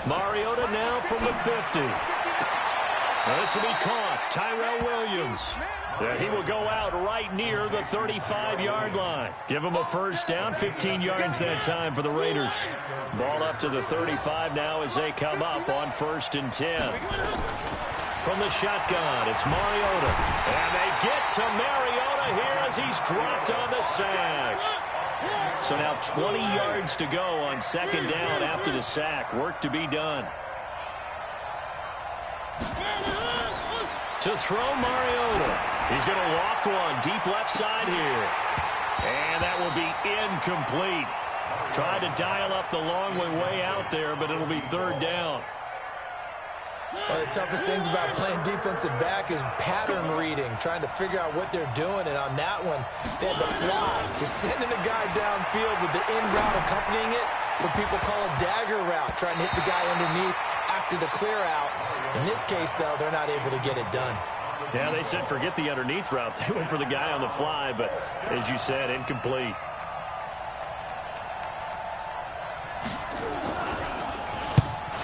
Mariota now from the 50. This will be caught. Tyrell Williams. He will go out right near the 35-yard line. Give him a first down, 15 yards that time for the Raiders. Ball up to the 35 now as they come up on 1st and 10. From the shotgun, it's Mariota. And they get to Mariota here as he's dropped on the sack. So now 20 yards to go on 2nd down after the sack. Work to be done. To throw Mariota. He's going to loft one deep left side here. And that will be incomplete. Tried to dial up the long way out there, but it'll be 3rd down. One of the toughest things about playing defensive back is pattern reading, trying to figure out what they're doing. And on that one, they had the fly, just sending a guy downfield with the in route accompanying it, what people call a dagger route, trying to hit the guy underneath after the clear out. In this case, though, they're not able to get it done. Yeah, they said forget the underneath route. They went for the guy on the fly, but as you said, incomplete.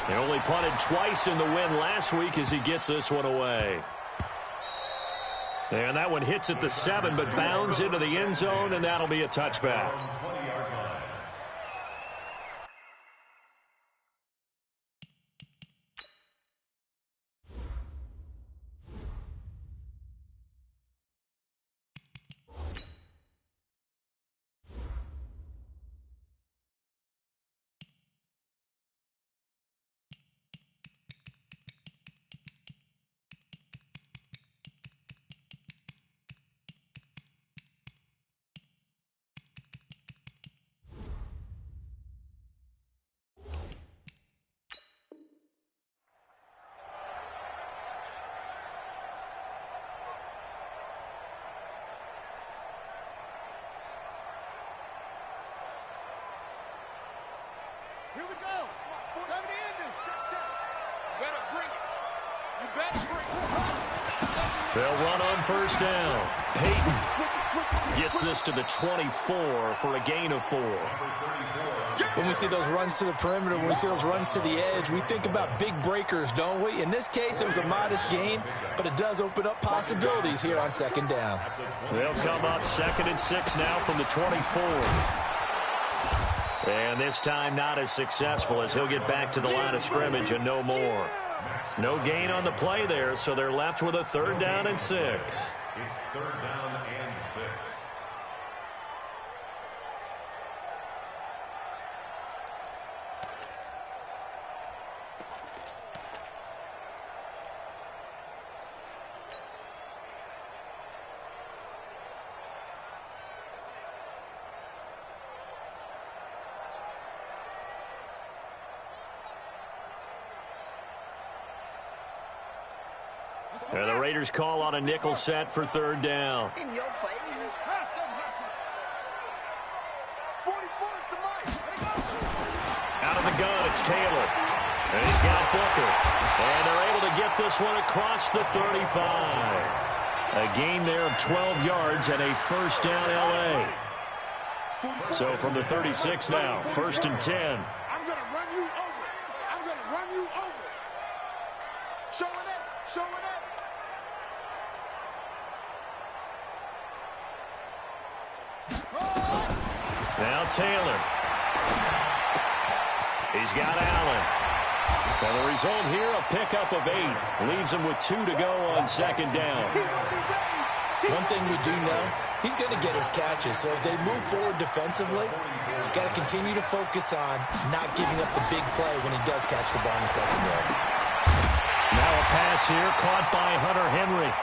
They only punted twice in the win last week as he gets this one away. And that one hits at the 7, but bounds into the end zone, and that'll be a touchback. Here we go. Time to end it. You better bring it. You better bring it. They'll run on 1st down. Peyton gets this to the 24 for a gain of 4. When we see those runs to the perimeter, when we see those runs to the edge, we think about big breakers, don't we? In this case, it was a modest gain, but it does open up possibilities here on 2nd down. They'll come up 2nd and 6 now from the 24. And this time not as successful as he'll get back to the line of scrimmage and no more. No gain on the play there, so they're left with a 3rd down and 6. It's 3rd down and 6. And the Raiders call on a nickel set for 3rd down. In your face. 44's the mic. Out of the gun, it's Taylor. And he's got Booker. And they're able to get this one across the 35. A gain there of 12 yards and a 1st down L.A. So from the 36 now, 1st and 10. I'm going to run you over. I'm going to run you over. Showing it. Showing it. Now Taylor. He's got Allen. And the result here, a pickup of 8. Leaves him with 2 to go on 2nd down. One thing we do know, he's going to get his catches. So as they move forward defensively, got to continue to focus on not giving up the big play when he does catch the ball in the secondary. Now a pass here caught by Hunter Henry.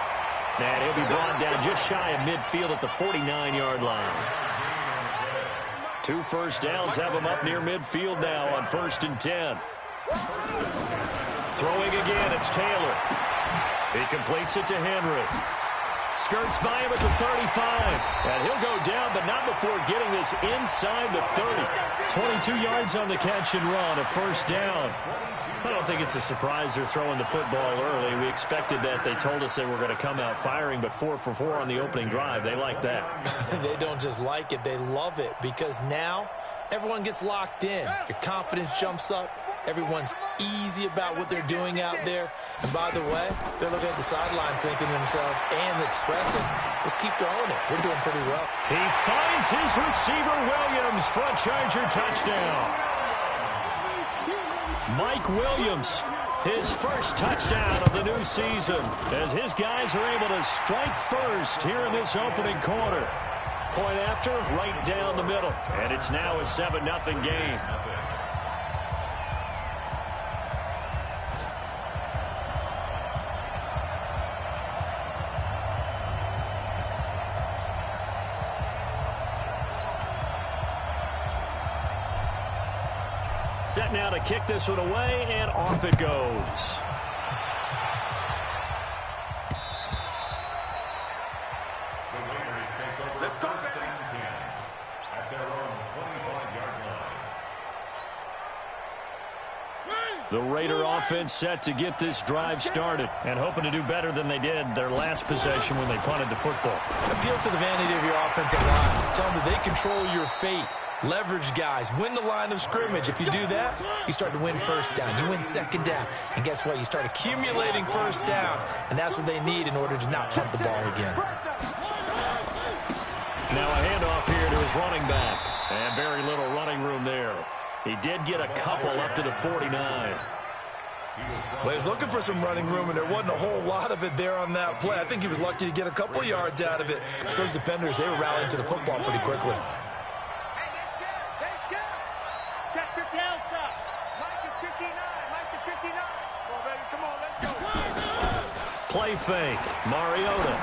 And he'll be brought down just shy of midfield at the 49-yard line. 2 first downs have him up near midfield now on 1st and 10. Throwing again, it's Taylor. He completes it to Henry. Skirts by him at the 35. And he'll go down, but not before getting this inside the 30. 22 yards on the catch and run, a 1st down. I don't think it's a surprise they're throwing the football early. We expected that. They told us they were going to come out firing, but 4 for 4 on the opening drive. They like that. They don't just like it, they love it, because now everyone gets locked in. Your confidence jumps up. Everyone's easy about what they're doing out there. And by the way, they're looking at the sideline thinking to themselves and expressing, let's keep throwing it. We're doing pretty well. He finds his receiver, Williams, for a Charger touchdown. Mike Williams, his first touchdown of the new season, as his guys are able to strike first here in this opening quarter. Point after, right down the middle. And it's now a 7-0 game. Set now to kick this one away, and off it goes. The Raider offense set to get this drive started and hoping to do better than they did their last possession when they punted the football. Appeal to the vanity of your offensive line. Tell them that they control your fate. Leverage guys. Win the line of scrimmage. If you do that, you start to win first down. You win second down. And guess what? You start accumulating first downs. And that's what they need in order to not punt the ball again. Now a handoff here to his running back. And very little running room there. He did get a couple up to the 49. Well, he was looking for some running room, and there wasn't a whole lot of it there on that play. I think he was lucky to get a couple of yards out of it. Because those defenders, they were rallying to the football pretty quickly. Hey, they're scared. Check your tails up. Mike is 59. Mike is 59. Come on, baby. Come on, let's go. Play fake. Mariota.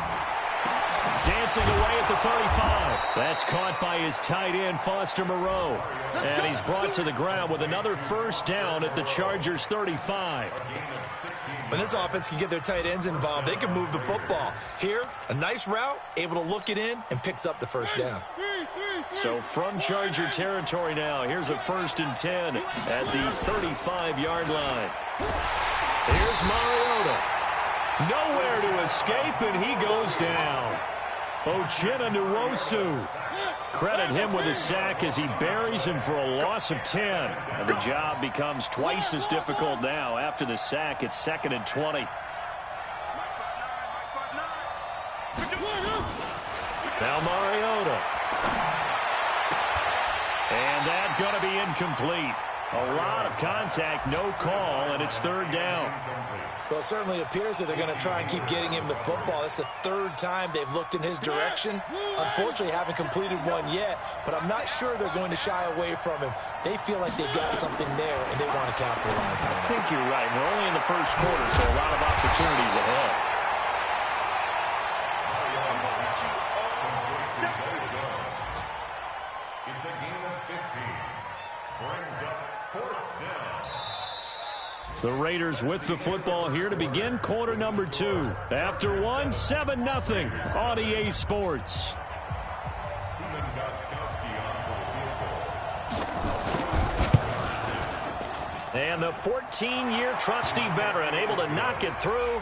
Dancing away at the 35. That's caught by his tight end, Foster Moreau. And he's brought to the ground with another first down at the Chargers' 35. When this offense can get their tight ends involved, they can move the football. Here, a nice route, able to look it in, and picks up the first down. So from Charger territory now, here's a 1st and 10 at the 35-yard line. Here's Mariota. Nowhere to escape, and he goes down. Uchenna Nwosu. Credit him with a sack as he buries him for a loss of 10. And the job becomes twice as difficult now. After the sack, it's 2nd and 20. Now Mariota. And that's going to be incomplete. A lot of contact, no call, and it's 3rd down. Well, it certainly appears that they're going to try and keep getting him the football. It's the 3rd time they've looked in his direction. Unfortunately, haven't completed one yet, but I'm not sure they're going to shy away from him. They feel like they've got something there, and they want to capitalize on it. I think you're right. We're only in the first quarter, so a lot of opportunities ahead. It's a game of 15. Brings up 4th down. The Raiders with the football here to begin quarter number 2. After one, 7-0 on EA Sports. And the 14-year trusty veteran able to knock it through.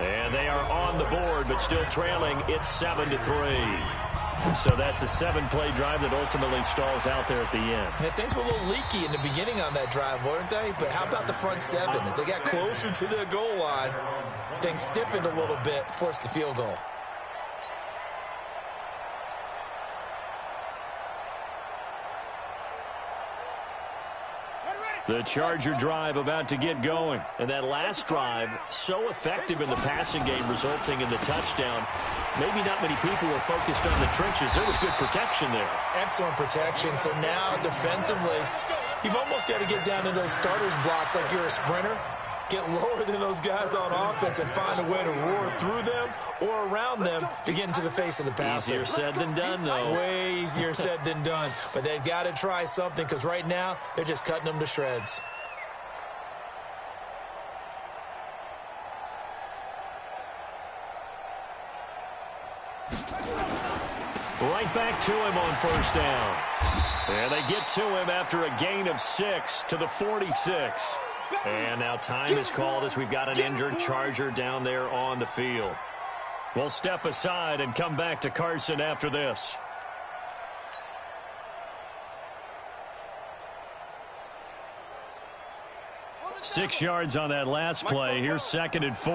And they are on the board, but still trailing. It's 7-3. So that's a 7-play drive that ultimately stalls out there at the end. And things were a little leaky in the beginning on that drive, weren't they? But how about the front 7? As they got closer to the goal line, things stiffened a little bit, forced the field goal. The Charger drive about to get going. And that last drive, so effective in the passing game, resulting in the touchdown. Maybe not many people were focused on the trenches. There was good protection there. Excellent protection. So now, defensively, you've almost got to get down to those starters blocks like you're a sprinter. Get lower than those guys on offense and find a way to roar through them or around them to get into the face of the passer. Easier said than done, though. Way easier said than done. But they've got to try something because right now they're just cutting them to shreds. Right back to him on first down. And they get to him after a gain of 6 to the 46. And now time is called as we've got an injured Charger down there on the field. We'll step aside and come back to Carson after this. 6 yards on that last play. Here's 2nd and 4.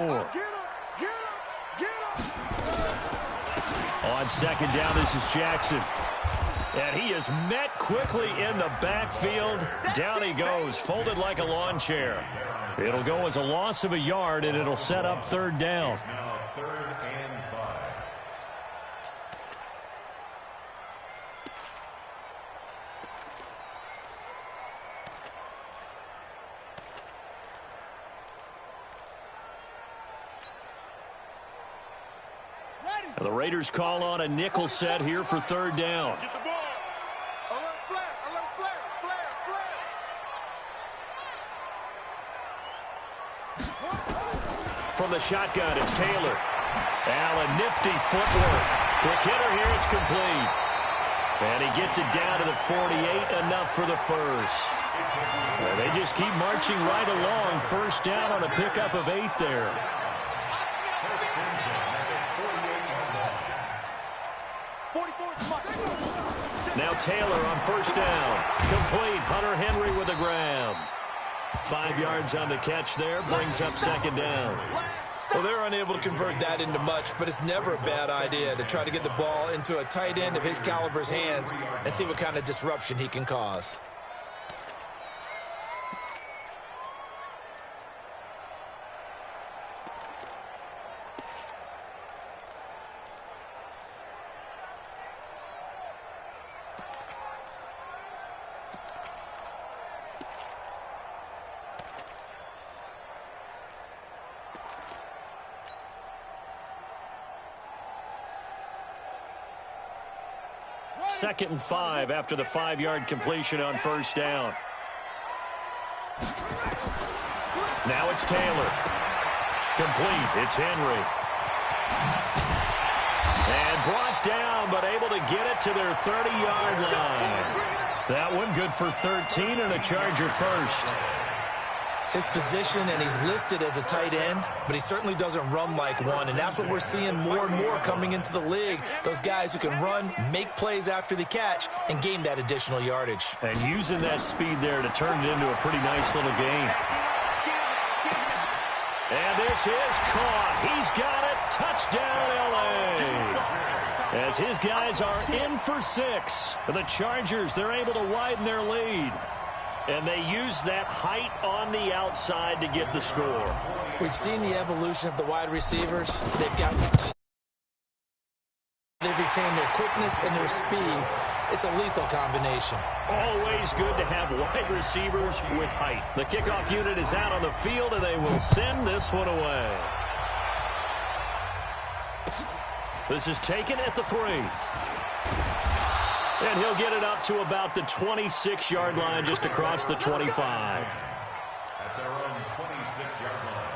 On 2nd down, this is Jackson. And he is met quickly in the backfield. Down he goes, folded like a lawn chair. It'll go as a loss of a yard, and it'll set up 3rd down. Now 3rd and 5. And the Raiders call on a nickel set here for 3rd down. Get the ball. Alert flare, From the shotgun, it's Taylor. Allen, nifty footwork. Quick hitter here, it's complete. And he gets it down to the 48, enough for the first. And they just keep marching right along. 1st down on a pickup of 8 there. Now Taylor on 1st down. Complete. Hunter Henry with a grab. 5 yards on the catch there. Brings up 2nd down. Well, they're unable to convert that into much, but it's never a bad idea to try to get the ball into a tight end of his caliber's hands and see what kind of disruption he can cause. Second and 5 after the 5-yard completion on 1st down. Now it's Taylor. Complete. It's Henry. And brought down, but able to get it to their 30-yard line. That one good for 13 and a Charger first. His position, and he's listed as a tight end, but he certainly doesn't run like one, and that's what we're seeing more and more coming into the league. Those guys who can run, make plays after the catch, and gain that additional yardage. And using that speed there to turn it into a pretty nice little game. And this is caught. He's got it. Touchdown, L.A. As his guys are in for 6. The Chargers, they're able to widen their lead. And they use that height on the outside to get the score. We've seen the evolution of the wide receivers. They've retained their quickness and their speed. It's a lethal combination. Always good to have wide receivers with height. The kickoff unit is out on the field, and they will send this one away. This is taken at the 3. And he'll get it up to about the 26-yard line, just across the 25. At their own 26-yard line.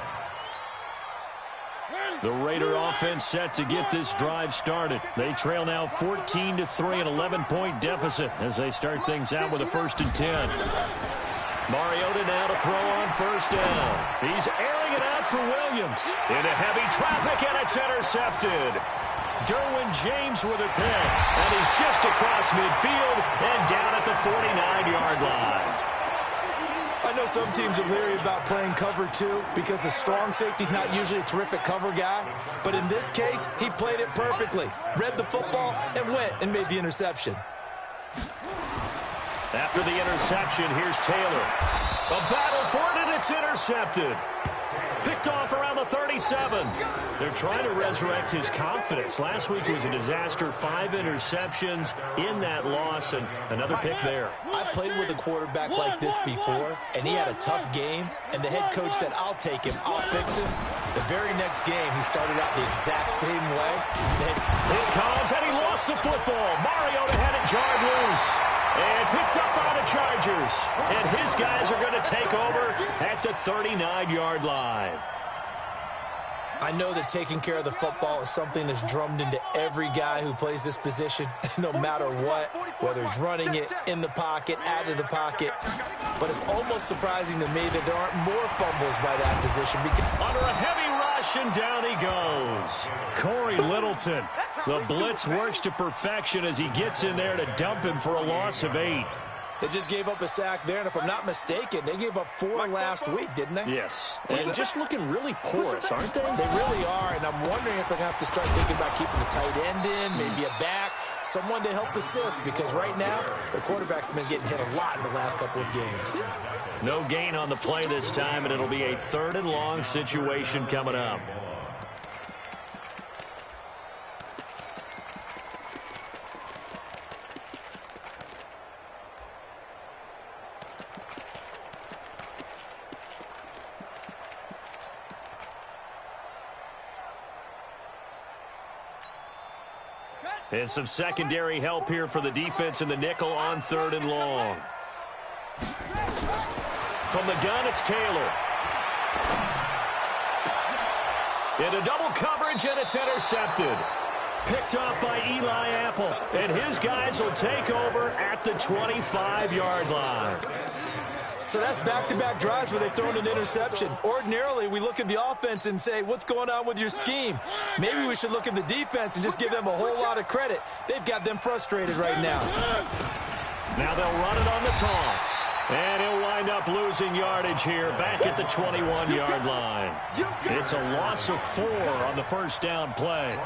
The Raider offense set to get this drive started. They trail now 14-3, an 11-point deficit as they start things out with a 1st and 10. Mariota now to throw on 1st down. He's airing it out for Williams. Into heavy traffic, and it's intercepted. Derwin James with a pick, and he's just across midfield and down at the 49-yard line. I know some teams are leery about playing cover 2 because the strong safety's not usually a terrific cover guy, but in this case, he played it perfectly, read the football, and went and made the interception. After the interception, here's Taylor. A battle for it, and it's intercepted. Picked off around the 37. They're trying to resurrect his confidence. Last week was a disaster. 5 interceptions in that loss, and another pick there. I played with a quarterback like this before, and he had a tough game, and the head coach said, I'll take him, I'll fix him. The very next game, he started out the exact same way. Here comes, and he lost the football. Mariota had it jarred loose. And picked up by the Chargers. And his guys are going to take over at the 39-yard line. I know that taking care of the football is something that's drummed into every guy who plays this position, no matter what, whether he's running it, in the pocket, out of the pocket. But it's almost surprising to me that there aren't more fumbles by that position. Under a heavy rush, and down he goes. Corey Littleton. The blitz works to perfection as he gets in there to dump him for a loss of 8. They just gave up a sack there, and if I'm not mistaken, they gave up 4 last week, didn't they? Yes, and just looking really porous, aren't they? They really are, and I'm wondering if they're going to have to start thinking about keeping the tight end in, maybe a back, someone to help assist, because right now, the quarterback's been getting hit a lot in the last couple of games. No gain on the play this time, and it'll be a 3rd and long situation coming up. And some secondary help here for the defense in the nickel on 3rd and long. From the gun, it's Taylor. Into double coverage, and it's intercepted. Picked off by Eli Apple. And his guys will take over at the 25-yard line. So that's back-to-back drives where they've thrown an interception. Ordinarily, we look at the offense and say, what's going on with your scheme? Maybe we should look at the defense and just give them a whole lot of credit. They've got them frustrated right now. Now they'll run it on the toss. And he'll wind up losing yardage here back at the 21-yard line. It's a loss of 4 on the first down play.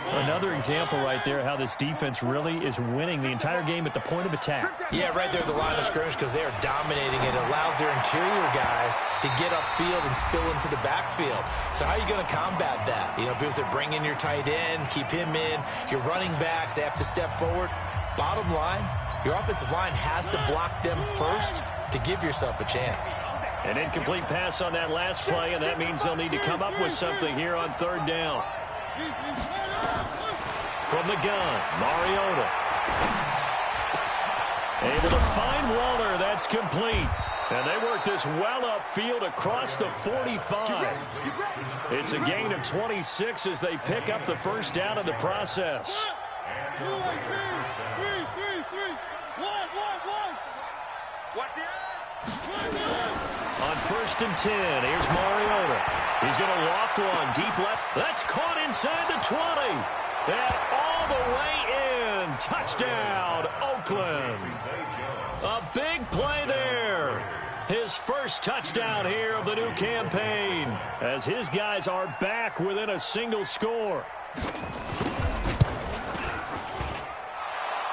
Another example right there how this defense really is winning the entire game at the point of attack. Yeah, right there at the line of scrimmage because they are dominating it. It allows their interior guys to get upfield and spill into the backfield. So how are you going to combat that? You know, because they're bringing your tight end, keep him in. Your running backs, they have to step forward. Bottom line, your offensive line has to block them first to give yourself a chance. An incomplete pass on that last play, and that means they'll need to come up with something here on 3rd down. From the gun, Mariota. Able to find Waller. That's complete. And they work this well upfield across the 45. It's a gain of 26 as they pick up the first down in the process. On 1st and 10, here's Mariota. He's going to loft one deep left. That's caught inside the 20. And all the way in. Touchdown, Oakland. A big play there. His first touchdown here of the new campaign as his guys are back within a single score.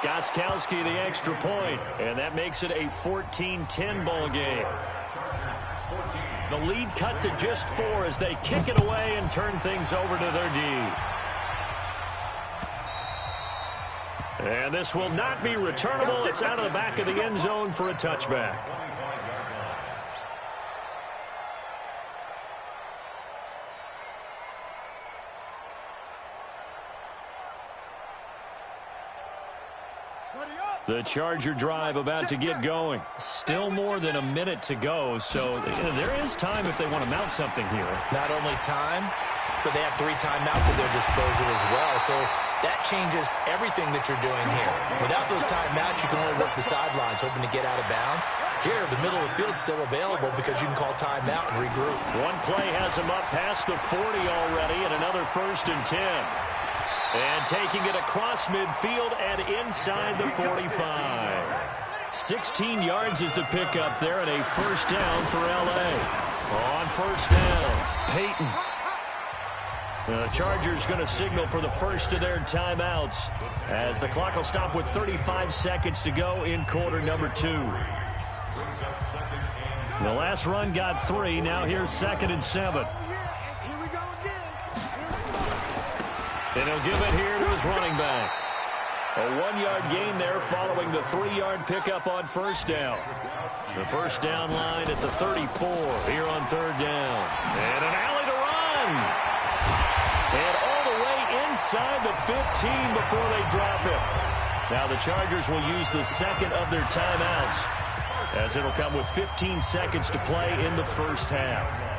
Gostkowski the extra point, and that makes it a 14-10 ball game. The lead cut to just 4 as they kick it away and turn things over to their D. And this will not be returnable. It's out of the back of the end zone for a touchback. The Charger drive about to get going. Still more than a minute to go, so there is time if they want to mount something here. Not only time, but they have 3 timeouts at their disposal as well, so that changes everything that you're doing here. Without those timeouts, you can only work the sidelines, hoping to get out of bounds. Here, the middle of the field's still available because you can call timeout and regroup. One play has them up past the 40 already, and another 1st and 10. And taking it across midfield and inside the 45. 16 yards is the pickup there, and a first down for L.A. On first down, Peyton. The Chargers going to signal for the first of their timeouts as the clock will stop with 35 seconds to go in quarter number 2. The last run got 3. Now here's 2nd and 7. And he'll give it here to his running back. A 1-yard gain there following the 3-yard pickup on first down. The first down line at the 34 here on 3rd down. And an alley to run. And all the way inside the 15 before they drop it. Now the Chargers will use the 2nd of their timeouts as it'll come with 15 seconds to play in the first half.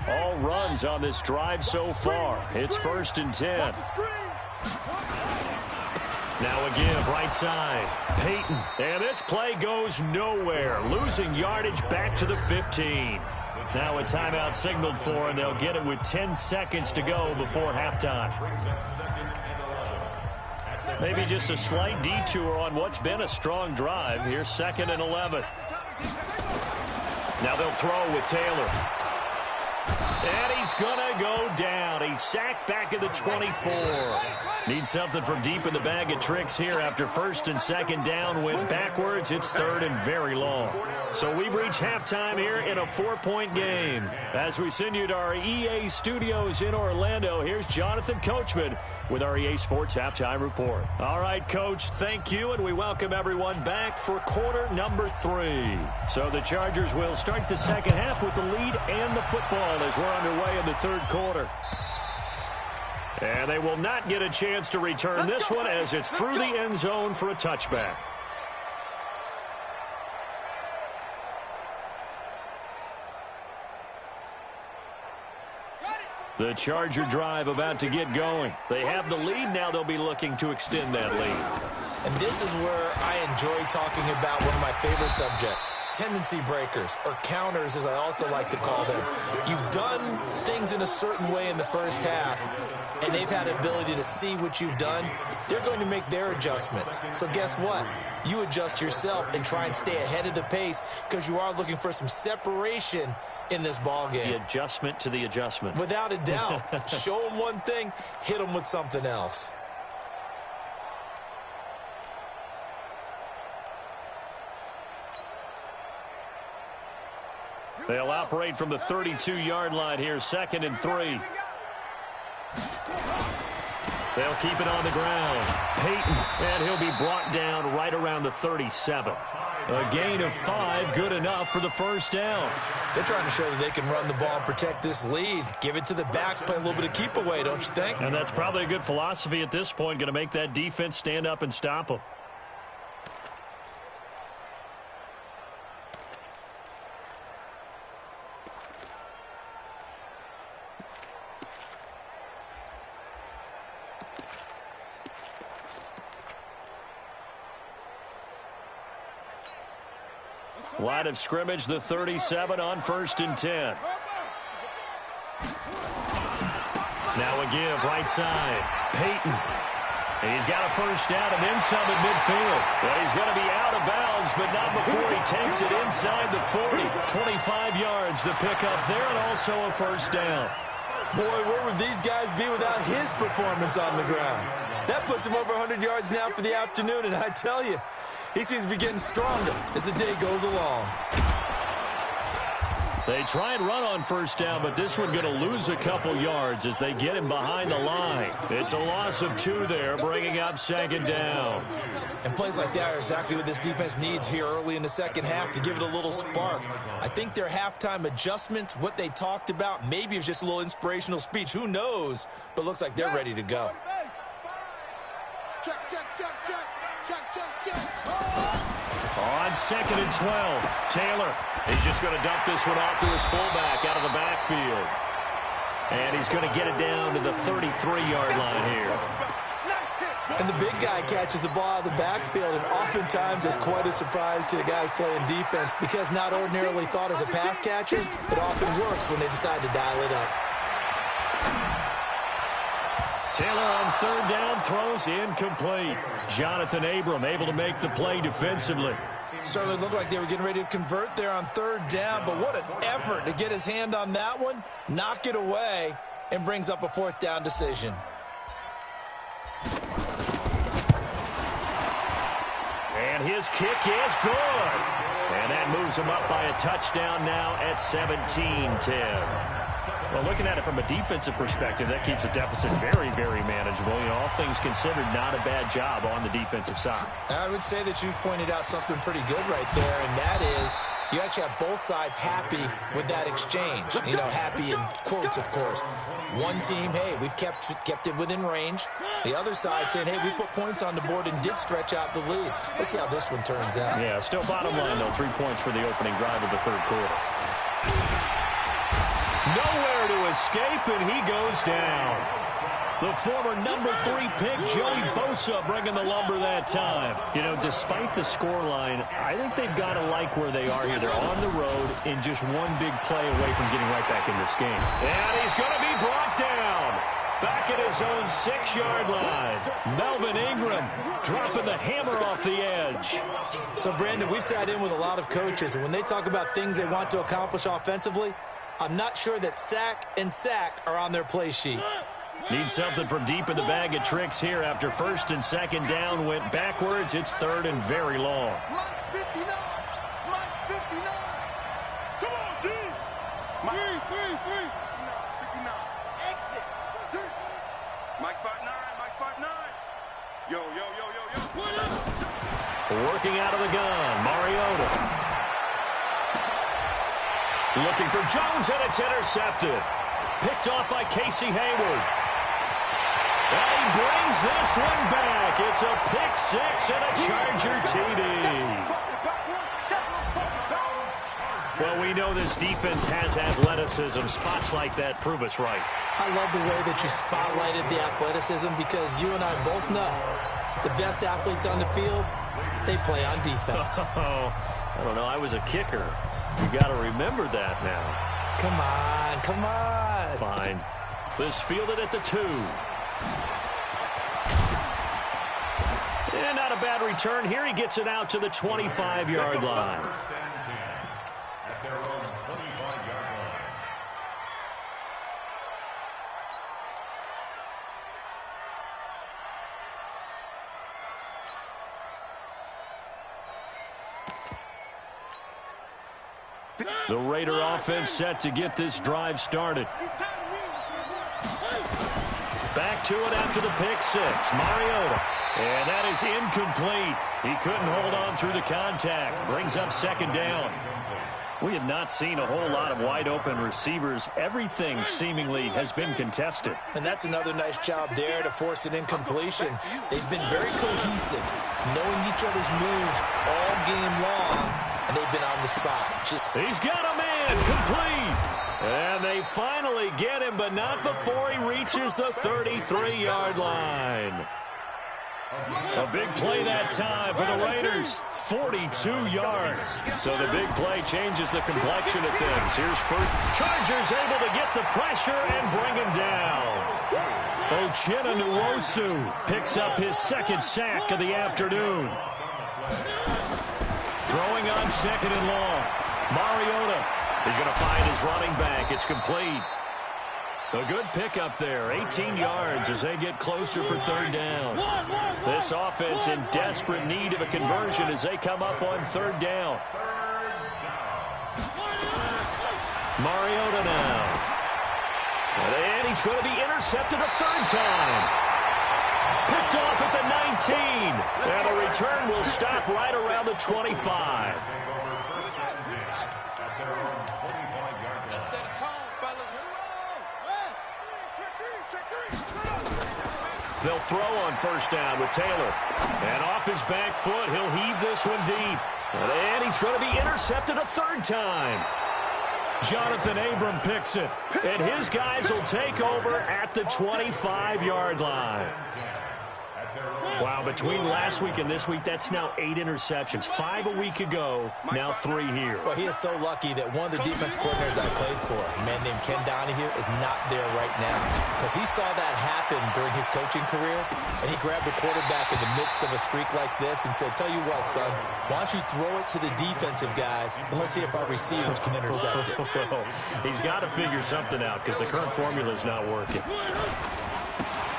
All runs on this drive so far. It's 1st and 10. Now a give right side. Peyton. And this play goes nowhere. Losing yardage back to the 15. Now a timeout signaled for, and they'll get it with 10 seconds to go before halftime. Maybe just a slight detour on what's been a strong drive. Here's 2nd and 11. Now they'll throw with Taylor. And he's going to go down. He's sacked back at the 24. Needs something from deep in the bag of tricks here after 1st and 2nd down. Went backwards. It's 3rd and very long. So we've reached halftime here in a 4-point game. As we send you to our EA studios in Orlando, here's Jonathan Coachman with our EA Sports Halftime Report. All right, Coach, thank you, and we welcome everyone back for quarter number 3. So the Chargers will start the second half with the lead and the football as we're underway in the 3rd quarter. And they will not get a chance to return this one as it's through the end zone for a touchback. The Charger drive about to get going. They have the lead. Now they'll be looking to extend that lead. And this is where I enjoy talking about one of my favorite subjects, tendency breakers, or counters as I also like to call them. You've done things in a certain way in the first half, and they've had the ability to see what you've done. They're going to make their adjustments. So guess what? You adjust yourself and try and stay ahead of the pace because you are looking for some separation in this ball game. The adjustment to the adjustment. Without a doubt. Show them one thing, hit them with something else. They'll operate from the 32-yard line here, 2nd and 3. They'll keep it on the ground. Peyton, and he'll be brought down right around the 37. A gain of 5, good enough for the first down. They're trying to show that they can run the ball and protect this lead. Give it to the backs, play a little bit of keep away, don't you think? And that's probably a good philosophy at this point, going to make that defense stand up and stop them. Line of scrimmage, the 37 on 1st and 10. Now a give, right side. Peyton. He's got a first down and then some at midfield. Well, he's going to be out of bounds, but not before he takes it inside the 40. 25 yards the pickup there, and also a first down. Boy, where would these guys be without his performance on the ground? That puts him over 100 yards now for the afternoon, and I tell you, he seems to be getting stronger as the day goes along. They try and run on first down, but this one going to lose a couple yards as they get him behind the line. It's a loss of 2 there, bringing up 2nd down. And plays like that are exactly what this defense needs here early in the second half to give it a little spark. I think their halftime adjustments, what they talked about, maybe it was just a little inspirational speech. Who knows? But looks like they're ready to go. Check, check, check, check. Check, check, check. On 2nd and 12, Taylor. He's just going to dump this one off to his fullback out of the backfield. And he's going to get it down to the 33-yard line here. And the big guy catches the ball out of the backfield, and oftentimes it's quite a surprise to the guys playing defense because not ordinarily thought as a pass catcher, it often works when they decide to dial it up. Taylor on 3rd down, throws incomplete. Jonathan Abram able to make the play defensively. Certainly looked like they were getting ready to convert there on 3rd down, but what an effort to get his hand on that one, knock it away, and brings up a 4th down decision. And his kick is good. And that moves him up by a touchdown now at 17-10. Well, looking at it from a defensive perspective, that keeps the deficit very, very manageable. You know, all things considered, not a bad job on the defensive side. I would say that you pointed out something pretty good right there, and that is you actually have both sides happy with that exchange. You know, happy in quotes, of course. One team, hey, we've kept it within range. The other side saying, hey, we put points on the board and did stretch out the lead. Let's see how this one turns out. Yeah, still bottom line, though, 3 points for the opening drive of the 3rd quarter. Nowhere to escape, and he goes down. The former number 3 pick, Joey Bosa, bringing the lumber that time. You know, despite the scoreline, I think they've got to like where they are here. They're on the road and just one big play away from getting right back in this game. And he's going to be brought down. Back at his own 6-yard line. Melvin Ingram dropping the hammer off the edge. So, Brandon, we sat in with a lot of coaches, and when they talk about things they want to accomplish offensively, I'm not sure that sack and sack are on their play sheet. Need something from deep in the bag of tricks here after first and second down went backwards. It's third and very long. Mike's 59. Mike's 59. Come on, D. Mike. 59. Exit. Mike's 5'9". Mike's 5'9". Yo. Working out of the gun, Mariota. Looking for Jones, and it's intercepted. Picked off by Casey Hayward. And he brings this one back. It's a pick six and a Charger TD. Well, we know this defense has athleticism. Spots like that prove us right. I love the way that you spotlighted the athleticism because you and I both know the best athletes on the field, they play on defense. Oh, I don't know. I was a kicker. You got to remember that now. Come on. Fine. This fielded at the 2. And not a bad return. Here he gets it out to the 25-yard line. At their own 25-yard line. The Raider offense set to get this drive started. Back to it after the pick six. Mariota. And that is incomplete. He couldn't hold on through the contact. Brings up second down. We have not seen a whole lot of wide-open receivers. Everything seemingly has been contested. And that's another nice job there to force an incompletion. They've been very cohesive, knowing each other's moves all game long, and they've been on the spot. He's got a man, complete. And they finally get him, but not before he reaches the 33-yard line. A big play that time for the Raiders. 42 yards. So the big play changes the complexion of things. Here's first. Chargers able to get the pressure and bring him down. Uchenna Nwosu picks up his second sack of the afternoon. Throwing on second and long. Mariota is going to find his running back. It's complete. A good pickup there, 18 yards as they get closer for third down. This offense in desperate need of a conversion as they come up on third down. Mariota now. And he's going to be intercepted a third time. Picked off at the 19. And the return will stop right around the 25. They'll throw on first down with Taylor. And off his back foot, he'll heave this one deep. And he's going to be intercepted a third time. Jonathan Abram picks it. And his guys will take over at the 25-yard line. Wow, between last week and this week, that's now 8 interceptions. 5 a week ago, now 3 here. Well, he is so lucky that one of the defense coordinators I played for, a man named Ken Donahue, is not there right now. Because he saw that happen during his coaching career, and he grabbed a quarterback in the midst of a streak like this and said, tell you what, son, why don't you throw it to the defensive guys, and let's see if our receivers can intercept it. Well, he's got to figure something out because the current formula is not working.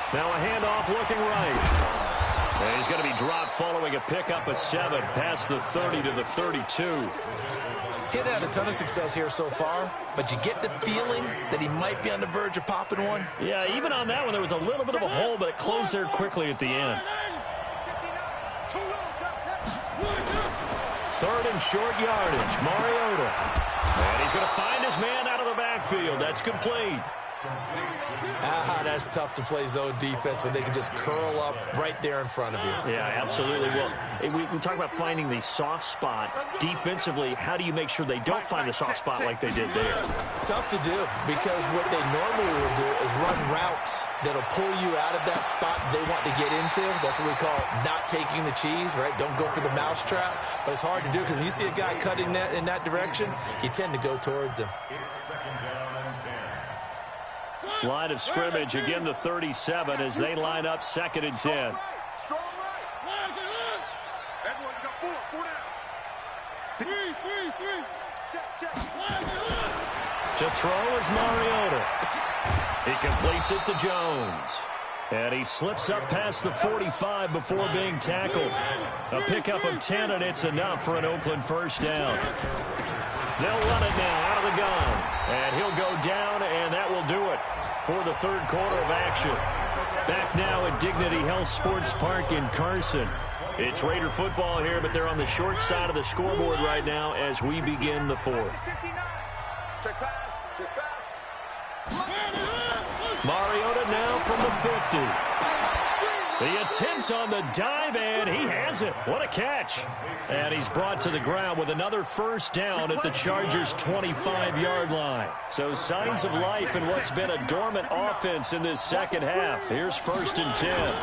Now a handoff looking right. And he's going to be dropped following a pickup of 7 past the 30 to the 32. He had a ton of success here so far, but you get the feeling that he might be on the verge of popping one. Yeah, even on that one, there was a little bit of a hole, but it closed there quickly at the end. Third and short yardage, Mariota. And he's going to find his man out of the backfield. That's complete. That's tough to play zone defense when they can just curl up right there in front of you. Yeah, absolutely. Well, we talk about finding the soft spot. Defensively, how do you make sure they don't find the soft spot like they did there? Tough to do because what they normally will do is run routes that'll pull you out of that spot they want to get into. That's what we call not taking the cheese, right? Don't go for the mousetrap. But it's hard to do because when you see a guy cutting that in that direction, you tend to go towards him. It's second down and 10. Line of scrimmage, again the 37 as they line up 2nd and 10. Strong right. Everyone, you got four down. Three. Check. To throw is Mariota. He completes it to Jones. And he slips up past the 45 before being tackled. A pickup of 10, and it's enough for an Oakland first down. They'll run it now out of the gun. And he'll go down, and that will do it for the 3rd quarter of action. Back now at Dignity Health Sports Park in Carson. It's Raider football here, but they're on the short side of the scoreboard right now as we begin the 4th. Check pass. Mariota now from the 50. The attempt on the dive, and he has it. What a catch. And he's brought to the ground with another first down at the Chargers' 25-yard line. So signs of life in what's been a dormant offense in this second half. Here's 1st and 10.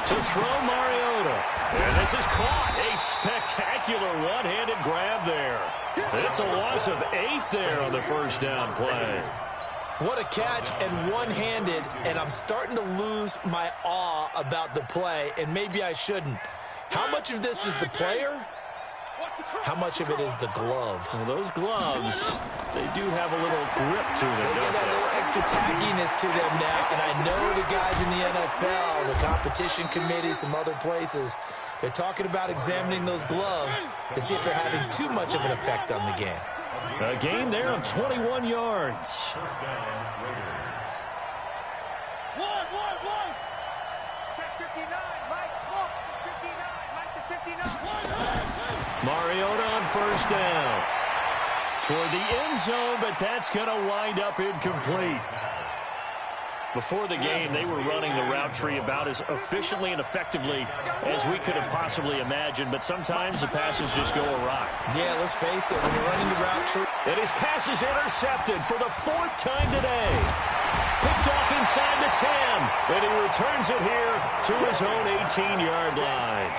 To throw Mariota. And this is caught. A spectacular one-handed grab there. It's a loss of 8 there on the first down play. What a catch, and one-handed, and I'm starting to lose my awe about the play, and maybe I shouldn't. How much of this is the player? How much of it is the glove? Well, those gloves, they do have a little grip to them, They don't get a they? little extra tackiness to them now, and I know the guys in the NFL, the competition committee, some other places, they're talking about examining those gloves to see if they're having too much of an effect on the game. A gain there of 21 yards. Check 59. Mike, slope. 59. Mike to 59. Mariota on first down. Toward the end zone, but that's going to wind up incomplete. Before the game, they were running the route tree about as efficiently and effectively as we could have possibly imagined, but sometimes the passes just go awry. Yeah, let's face it, when you're running the route tree. And his pass is intercepted for the 4th time today. Picked off inside the 10, and he returns it here to his own 18-yard line.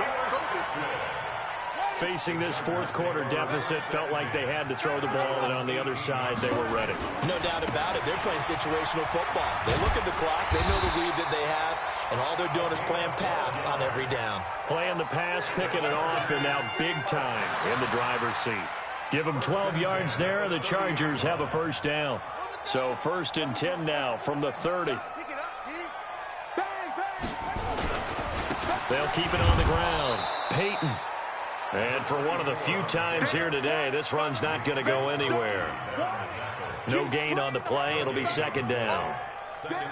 Facing this 4th quarter deficit, felt like they had to throw the ball, and on the other side, they were ready. No doubt about it. They're playing situational football. They look at the clock. They know the lead that they have, and all they're doing is playing pass on every down. Playing the pass, picking it off, and now big time in the driver's seat. Give them 12 yards there, and the Chargers have a first down. So 1st and 10 now from the 30. Pick it up, G. Bang. They'll keep it on the ground. Peyton. And for one of the few times here today, this run's not going to go anywhere. No gain on the play. It'll be 2nd down. Let's get it.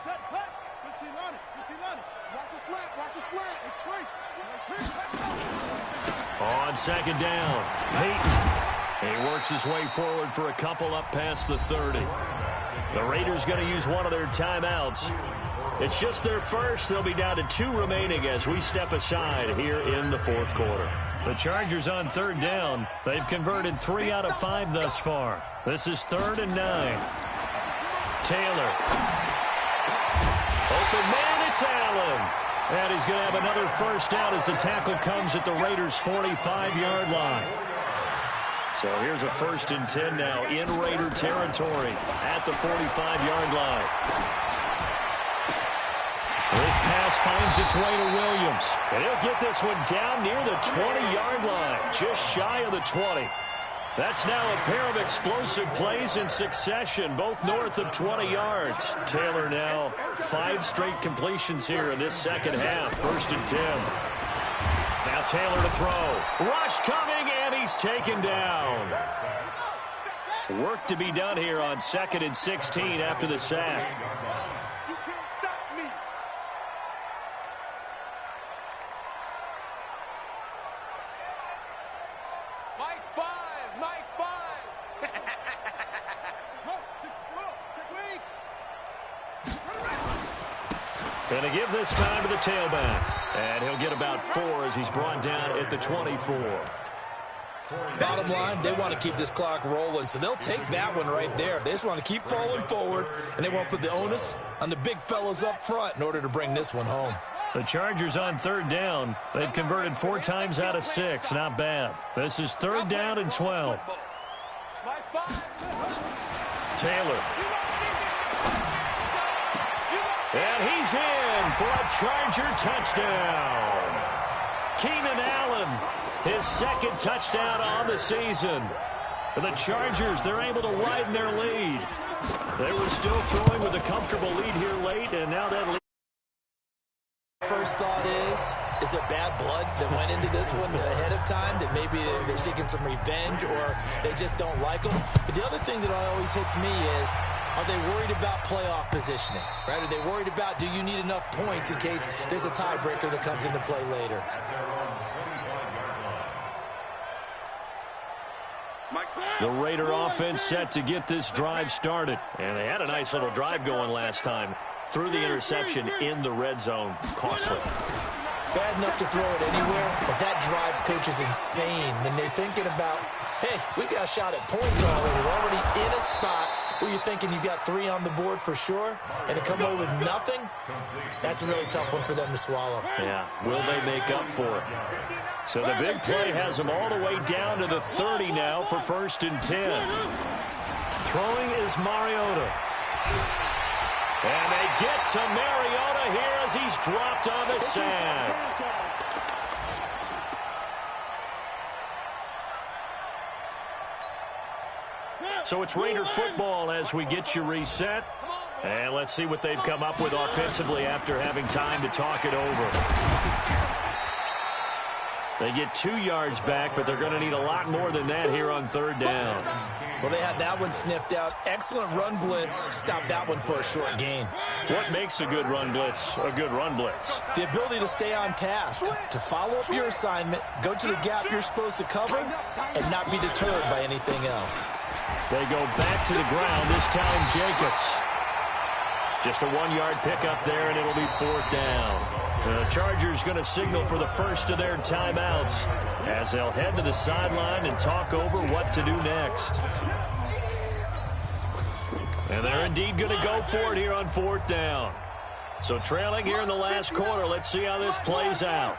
Set, hut. 15 on it. Watch the slant. It's free. On 2nd down, Peyton. He works his way forward for a couple up past the 30. The Raiders going to use one of their timeouts. It's just their first. They'll be down to 2 remaining as we step aside here in the 4th quarter. The Chargers on 3rd down. They've converted 3 out of 5 thus far. This is 3rd and 9. Taylor. Open man, it's Allen. And he's going to have another first down as the tackle comes at the Raiders' 45-yard line. So here's a 1st and 10 now in Raider territory at the 45-yard line. This pass finds its way to Williams. And he'll get this one down near the 20-yard line, just shy of the 20. That's now a pair of explosive plays in succession, both north of 20 yards. Taylor now 5 straight completions here in this second half, 1st and 10. Now Taylor to throw. Rush coming, and he's taken down. Work to be done here on 2nd and 16 after the sack. You can't stop me. Mike 5. And to give this time to the tailback. And he'll get about 4 as he's brought down at the 24. Bottom line, they want to keep this clock rolling, so they'll take that one right there. They just want to keep falling forward, and they won't put the onus on the big fellas up front in order to bring this one home. The Chargers on 3rd down. They've converted 4 times out of 6. Not bad. This is 3rd down and 12. Mike Taylor. And he's in for a Charger touchdown. Keenan Allen, his second touchdown on the season. The Chargers, they're able to widen their lead. They were still throwing with a comfortable lead here late, and now that lead. First thought is there bad blood that went into this one ahead of time, that maybe they're seeking some revenge or they just don't like them? But the other thing that always hits me is, are they worried about playoff positioning, right? Are they worried about, do you need enough points in case there's a tiebreaker that comes into play later? The Raider offense set to get this drive started. And they had a nice little drive going last time. Threw the interception in the red zone. Costly. Bad enough to throw it anywhere, but that drives coaches insane when they're thinking about, hey, we got a shot at points already. We're already in a spot where you're thinking you got 3 on the board for sure, and to come away with nothing, that's a really tough one for them to swallow. Yeah, will they make up for it? So the big play has them all the way down to the 30 now for 1st and 10. Throwing is Mariota. And they get to Mariota here as he's dropped on the sack. So it's Raider football as we get you reset. And let's see what they've come up with offensively after having time to talk it over. They get 2 yards back, but they're going to need a lot more than that here on 3rd down. Well, they had that one sniffed out. Excellent run blitz. Stopped that one for a short gain. What makes a good run blitz a good run blitz? The ability to stay on task, to follow up your assignment, go to the gap you're supposed to cover, and not be deterred by anything else. They go back to the ground, this time Jacobs. Just a 1-yard pickup there, and it'll be 4th down. The Chargers going to signal for the first of their timeouts as they'll head to the sideline and talk over what to do next. And they're indeed going to go for it here on 4th down. So trailing here in the last quarter, let's see how this plays out.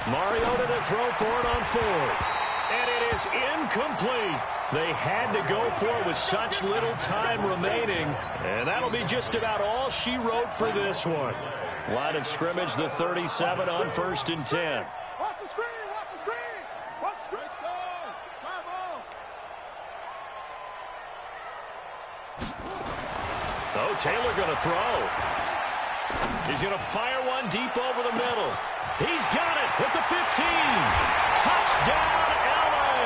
Mariota to throw for it on 4th. And it is incomplete. They had to go for it with such little time remaining. And that'll be just about all she wrote for this one. Line of scrimmage, the 37 on 1st and 10. Watch the screen, watch the screen. Watch the screen. Oh, Taylor going to throw. He's going to fire one deep over the middle. He's got it at the 15. Touchdown, LA.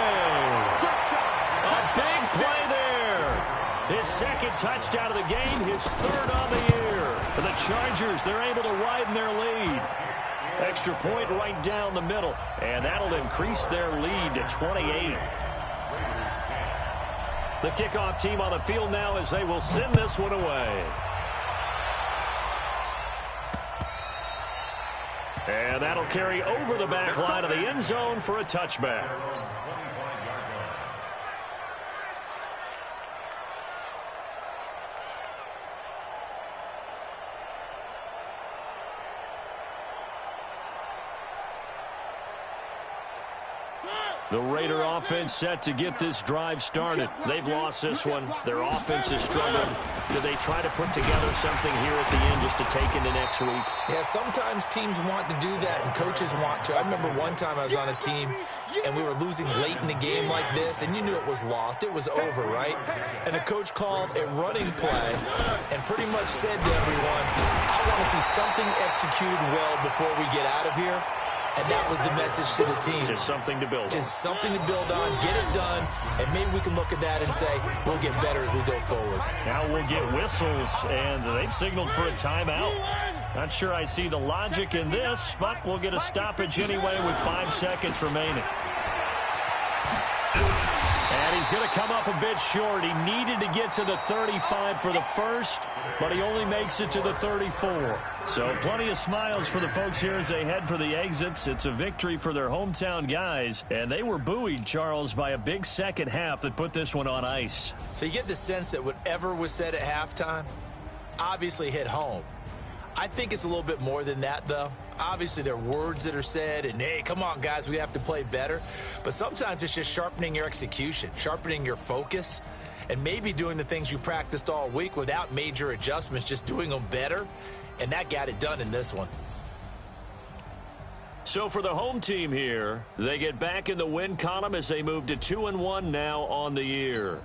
A big play there. His second touchdown of the game, his 3rd on the year. For the Chargers, they're able to widen their lead. Extra point right down the middle, and that'll increase their lead to 28. The kickoff team on the field now as they will send this one away. And that'll carry over the back line of the end zone for a touchback. The Raider offense set to get this drive started. They've lost this one. Their offense has struggled. Do they try to put together something here at the end just to take into next week? Yeah, sometimes teams want to do that and coaches want to. I remember one time I was on a team and we were losing late in the game like this, and you knew it was lost. It was over, right? And the coach called a running play and pretty much said to everyone, I want to see something executed well before we get out of here. And that was the message to the team. Just something to build on. Just something to build on, get it done, and maybe we can look at that and say, we'll get better as we go forward. Now we'll get whistles, and they've signaled for a timeout. Not sure I see the logic in this, but we'll get a stoppage anyway with 5 seconds remaining. And he's going to come up a bit short. He needed to get to the 35 for the first, but he only makes it to the 34. So plenty of smiles for the folks here as they head for the exits. It's a victory for their hometown guys, and they were buoyed, Charles, by a big second half that put this one on ice. So you get the sense that whatever was said at halftime obviously hit home. I think it's a little bit more than that, though. Obviously, there are words that are said, and, hey, come on, guys, we have to play better. But sometimes it's just sharpening your execution, sharpening your focus, and maybe doing the things you practiced all week without major adjustments, just doing them better. And that got it done in this one. So for the home team here, they get back in the win column as they move to 2-1 now on the year.